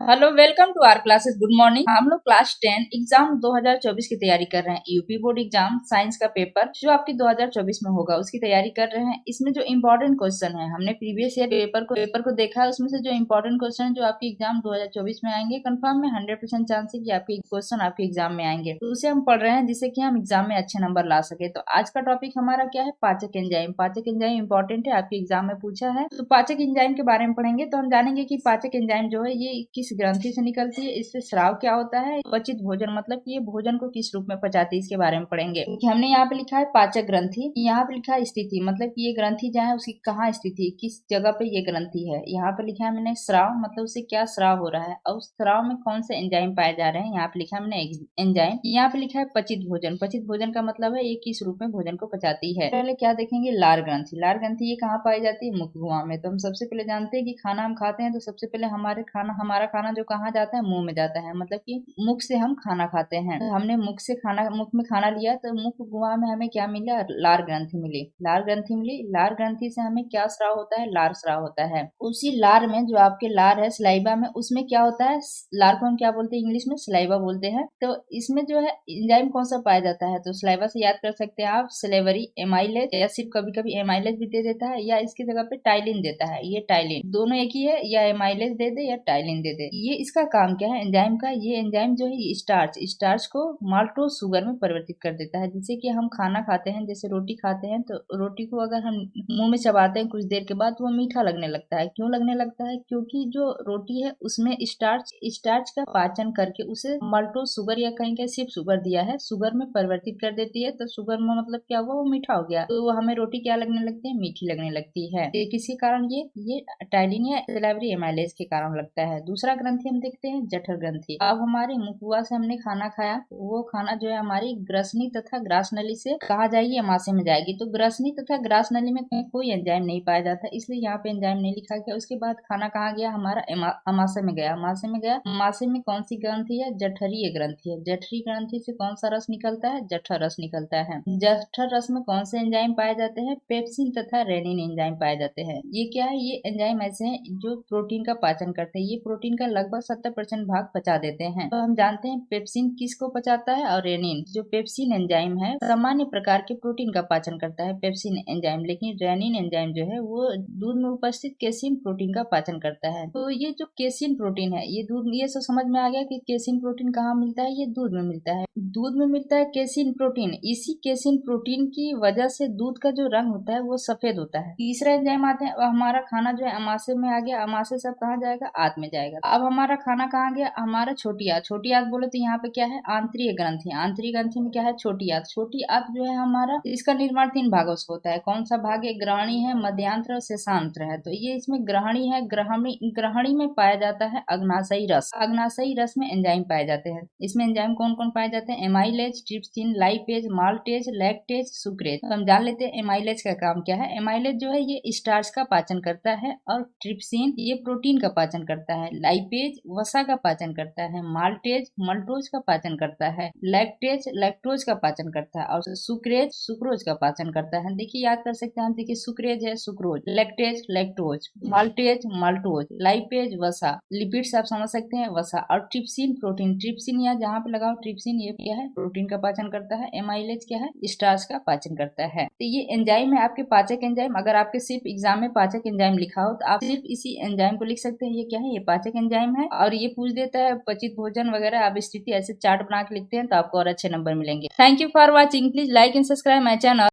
Hello, welcome to our classes. Good morning. हम लोग class 10 exam 2024 की तैयारी कर रहे हैं। यूपी बोर्ड एग्जाम साइंस का पेपर जो आपकी 2024 में होगा उसकी तैयारी कर रहे हैं। इसमें जो इम्पोर्टेंट क्वेश्चन है, हमने प्रीवियस ईयर पेपर को देखा है। उसमें से जो इम्पोर्टेंट क्वेश्चन जो आपके एग्जाम 2024 में आएंगे, कंफर्म में 100% चांस है कि आपके क्वेश्चन आपके एग्जाम में आएंगे, तो उसे हम पढ़ रहे हैं जिससे कि हम एग्जाम में अच्छे नंबर ला सके। तो आज का टॉपिक हमारा क्या है? पाचक एंजाइम। पाचक एंजाइम इंपॉर्टेंट है, आपके एग्जाम में पूछा है। तो पाचक एंजाइम के बारे में पढ़ेंगे तो हम जानेंगे कि पाचक एंजाइम जो है ये किस ग्रंथि से निकलती है, इससे स्राव क्या होता है, पचित भोजन मतलब कि ये भोजन को किस रूप में पचाती है, इसके बारे में पढ़ेंगे। कि हमने यहाँ पे लिखा है पाचक ग्रंथि, यहाँ पे लिखा है स्थिति, मतलब कि ये ग्रंथि जहाँ है उसकी कहाँ स्थिति, किस जगह पे ये ग्रंथि है। यहाँ पे लिखा है मैंने स्राव, मतलब उसे क्या स्राव हो रहा है और उस स्राव में कौन से एंजाइम पाए जा रहे हैं। यहाँ पे लिखा है मैंने एंजाइम। यहाँ पे लिखा है पचित भोजन। पचित भोजन का मतलब है ये किस रूप में भोजन को पचाती है। पहले क्या देखेंगे? लार ग्रंथि। लार ग्रंथि ये कहाँ पाई जाती है? मुख गुहा में। तो हम सबसे पहले जानते हैं कि खाना हम खाते हैं तो सबसे पहले हमारा खाना जो कहाँ जाता है? मुंह में जाता है, मतलब कि मुख से हम खाना खाते हैं। तो हमने मुख में खाना लिया तो मुख गुहा में हमें क्या मिला? लार ग्रंथि मिली। लार ग्रंथि मिली। लार ग्रंथि से हमें क्या स्राव होता है? लार स्राव होता है। उसी लार में जो आपके लार है स्लाइवा में, उसमें क्या होता है? लार को हम क्या बोलते हैं? इंग्लिश में स्लाइवा बोलते हैं। तो इसमें जो है एंजाइम कौन सा पाया जाता है? तो स्लाइवा से याद कर सकते हैं आप, स्लेवरी, एमाइलेज, या सिर्फ कभी कभी एमाइलेज भी दे देता है या इसकी जगह पे टाइलिन देता है। ये टाइलिन दोनों एक ही है, या एमाइलेज दे दे या टाइलिन दे दे। ये इसका काम क्या है एंजाइम का? ये एंजाइम जो है स्टार्च को माल्टोज शुगर में परिवर्तित कर देता है। जैसे कि हम खाना खाते हैं, जैसे रोटी खाते हैं, तो रोटी को अगर हम मुंह में चबाते हैं कुछ देर के बाद वो मीठा लगने लगता है। क्यों लगने लगता है? क्योंकि जो रोटी है उसमें स्टार्च का पाचन करके उसे माल्टोज शुगर या कहीं कहीं सिर्फ शुगर दिया है, शुगर में परिवर्तित कर देती है। तो शुगर में मतलब क्या हुआ? वो मीठा हो गया, तो हमें रोटी क्या लगने लगती है? मीठी लगने लगती है। तो किसी कारण ये टाइलिन या सिलेवरी एमाइलेज के कारण लगता है। दूसरा ग्रंथि हम देखते हैं जठर ग्रंथि। अब हमारे मुखुआ से हमने खाना खाया, वो खाना जो है हमारी ग्रसनी तथा ग्रास नली से कहा जाएगी? अमाशय में जाएगी। तो ग्रसनी तथा ग्रास नली में कोई एंजाइम नहीं पाया जाता, इसलिए यहाँ पे एंजाइम नहीं लिखा गया। उसके बाद खाना कहाँ गया? हमारा अमाशय में गया। अमाशय में गया। अमाशय में कौन सी ग्रंथि है? जठरीय ग्रंथि है। जठरी ग्रंथि से कौन सा रस निकलता है? जठर रस निकलता है। जठर रस में कौन से एंजाइम पाए जाते हैं? पेप्सिन तथा रेनिन एंजाइम पाए जाते हैं। ये क्या है? ये एंजाइम ऐसे हैं जो प्रोटीन का पाचन करते हैं। ये प्रोटीन का लगभग 70% भाग पचा देते हैं। तो हम जानते हैं पेप्सिन किसको पचाता है और रेनिन। जो पेप्सिन एंजाइम है सामान्य प्रकार के प्रोटीन का पाचन करता है पेप्सिन एंजाइम, लेकिन रेनिन एंजाइम जो है वो दूध में उपस्थित केसिन प्रोटीन का पाचन करता है। तो ये जो केसिन प्रोटीन है ये दूध, ये सब समझ में आ गया कि केसिन प्रोटीन कहाँ मिलता है? ये दूध में मिलता है। दूध में मिलता है केसिन प्रोटीन। इसी केसिन प्रोटीन की वजह से दूध का जो रंग होता है वो सफेद होता है। तीसरा एंजाइम आते हैं, हमारा खाना जो है अमाशय में आ गया। अमाशय से कहाँ जाएगा? आंत में जाएगा। अब हमारा खाना कहाँ गया? हमारा छोटी आंत। छोटी आंत बोले तो यहाँ पे क्या है? आंतरिक ग्रंथि। आंतरिक ग्रंथि में क्या है? छोटी आंत। छोटी आंत जो है हमारा, इसका निर्माण 3 भागों से होता है। कौन सा भाग है? ग्रहणी है, मध्यांत्र और शेषांत्र है। तो ये इसमें ग्रहणी है। ग्रहणी में पाया जाता है अग्नाशयी रस। अग्नाशयी रस में एंजाइम पाए जाते हैं। इसमें एंजाइम कौन कौन पाए जाते हैं? Amylase, trypsin, lipase, maltase, lactase, sucrase. तो हम जान लेते हैं एमाइलेज का काम क्या है। एमाइलेज जो है ये स्टार्च का पाचन करता है, और ट्रिप्सिन ये प्रोटीन का पाचन करता है, लाइपेज वसा का पाचन करता है, माल्टेज मल्टोज का पाचन करता है, लैक्टेज लैक्टोज का पाचन करता है, और सुक्रेज सुक्रोज का पाचन करता है। देखिए याद कर सकते हैं हम। देखिए सुक्रेज है sucrose, lactase lactose, maltase maltose, lipase वसा, लिपिड्स आप समझ सकते हैं वसा, और ट्रिप्सिन प्रोटीन। ट्रिप्सिन या जहाँ पे लगाओ ट्रिप्सिन, ये क्या है? प्रोटीन का पाचन करता है। एमाइलेज क्या है? स्टार्च का पाचन करता है। तो ये एंजाइम है आपके पाचक एंजाइम। अगर आपके सिर्फ एग्जाम में पाचक एंजाइम लिखा हो तो आप सिर्फ इसी एंजाइम को लिख सकते हैं। ये क्या है? ये पाचक एंजाइम है। और ये पूछ देता है पचित भोजन वगैरह, आप स्थिति ऐसे चार्ट बना के लिखते हैं तो आपको और अच्छे नंबर मिलेंगे। Thank you for watching. Please like and subscribe my channel.